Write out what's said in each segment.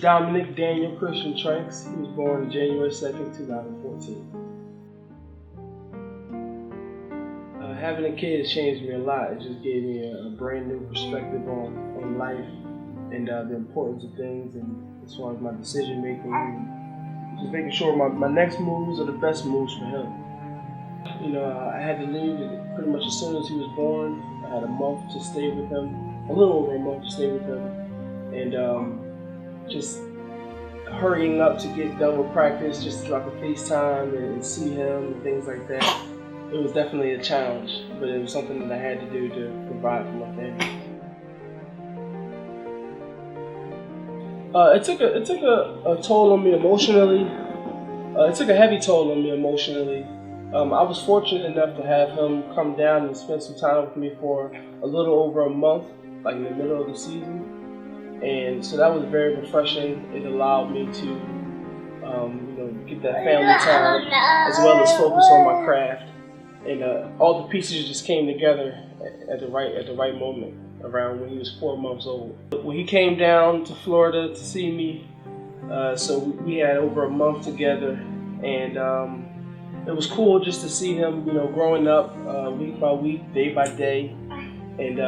Dominic Daniel Christian Tranks. He was born January 2nd, 2014. Having a kid has changed me a lot. It just gave me a brand new perspective on life and the importance of things, and as far as my decision making, and just making sure my next moves are the best moves for him. I had to leave pretty much as soon as he was born. I had a month to stay with him, a little over a month to stay with him, and just hurrying up to get done with practice just so I could FaceTime and see him and things like that. It was definitely a challenge, but it was something that I had to do to provide for my family. It took a toll on me emotionally. It took a heavy toll on me emotionally. I was fortunate enough to have him come down and spend some time with me for a little over a month, like in the middle of the season. And so that was very refreshing. It allowed me to get that family time as well as focus on my craft. And all the pieces just came together at the right moment, around when he was 4 months old. When he came down to Florida to see me, so we had over a month together, and it was cool just to see him, growing up week by week, day by day, and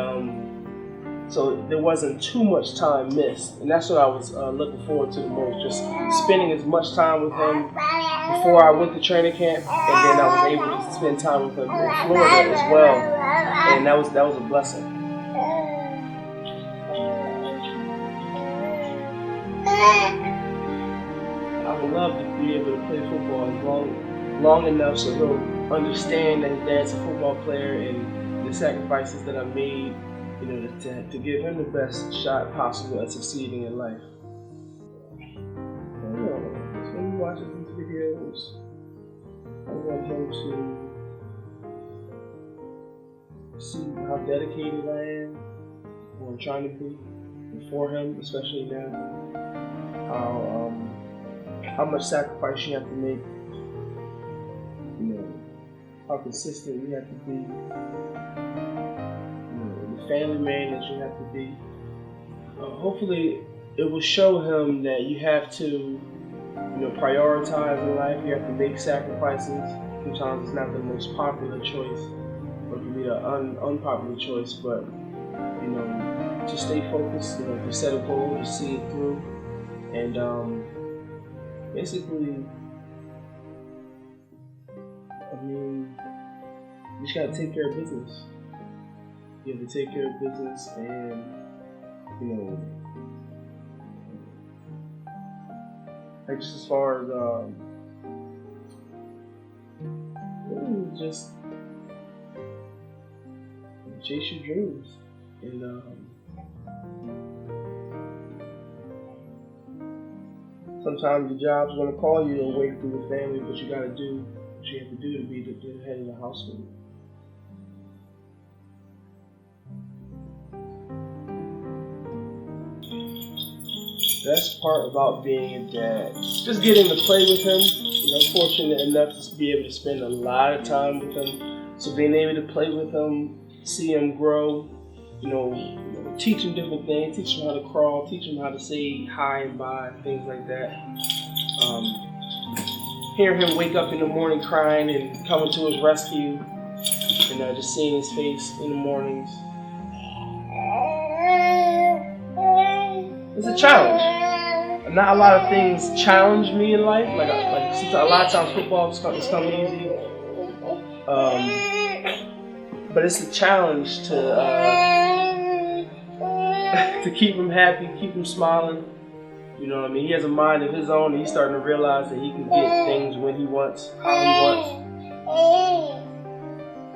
so there wasn't too much time missed, and that's what I was looking forward to the most, just spending as much time with him before I went to training camp, and then I was able to spend time with him in Florida as well, and that was a blessing. I would love to be able to play football long enough so he'll understand that his dad's a football player and the sacrifices that I made, to give him the best shot possible at succeeding in life. When he watches these videos, I want him to see how dedicated I am, what I'm trying to be, and for him, especially now. How much sacrifice you have to make, how consistent you have to be, the family man that you have to be. Hopefully, it will show him that you have to, prioritize in life. You have to make sacrifices. Sometimes it's not the most popular choice, or it can be an unpopular choice, but to stay focused, to set a goal, to see it through, and basically, you just gotta take care of business. You have to take care of business, and like just as far as just chase your dreams, and sometimes the job's gonna call you away from your family, but you gotta do what you have to do to be the head of the household. The best part about being a dad, just getting to play with him. Fortunate enough to be able to spend a lot of time with him. So being able to play with him, see him grow, teach him different things, teach him how to crawl, teach him how to say hi and bye, things like that. Hearing him wake up in the morning crying and coming to his rescue, and just seeing his face in the mornings. It's a challenge. Not a lot of things challenge me in life. Like a lot of times football has come easy. But it's a challenge to keep him happy, keep him smiling. He has a mind of his own, and he's starting to realize that he can get things when he wants, how he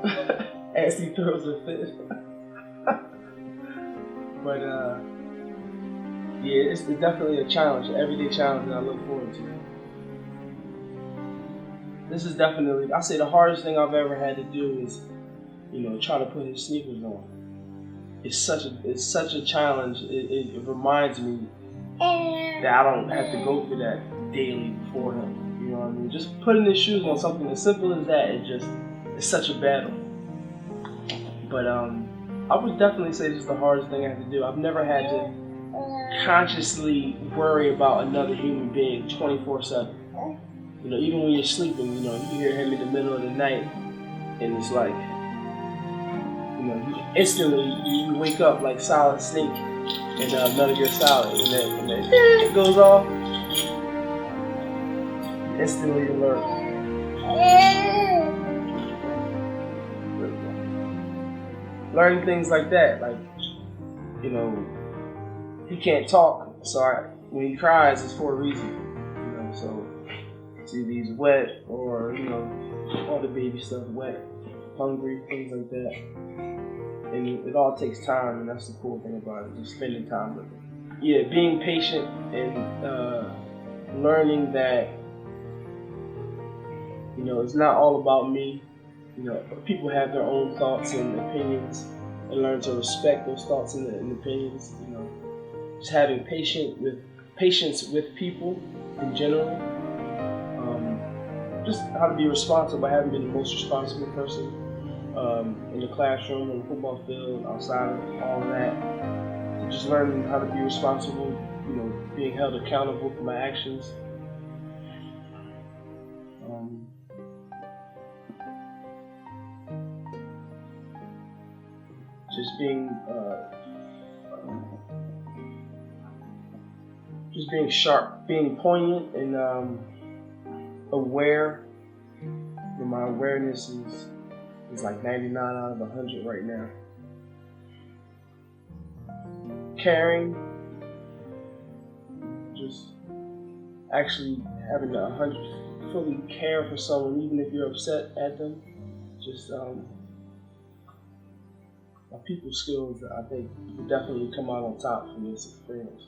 wants. As he throws a fit. But yeah, it's definitely a challenge, an everyday challenge that I look forward to. This is definitely, I say the hardest thing I've ever had to do is, try to put his sneakers on. It's such a challenge. It reminds me that I don't have to go through that daily before him. You know what I mean? Just putting his shoes on, something as simple as that, it's such a battle. But I would definitely say this is the hardest thing I have to do. I've never had to consciously worry about another human being 24/7. You know, even when you're sleeping, you know, you hear him in the middle of the night, and it's like, you know, instantly you wake up like Solid Snake in Metal Gear Solid. When that goes off, instantly alert. Learning things like that, like, you know, he can't talk, so when he cries, it's for a reason. You know, so it's either he's wet or, you know, all the baby stuff, wet, hungry, things like that. And it all takes time, and that's the cool thing about it, just spending time with it. Yeah, being patient and learning that, you know, it's not all about me. You know, people have their own thoughts and opinions, and learn to respect those thoughts and opinions. You know, just having patience with people in general. Just how to be responsible. I haven't been the most responsible person in the classroom, on the football field, outside of all of that. Just learning how to be responsible. You know, being held accountable for my actions. Just being sharp, being poignant and aware. And my awareness is like 99 out of 100 right now. Caring, just actually having 100 fully care for someone, even if you're upset at them. Just my people skills, I think, will definitely come out on top from this experience.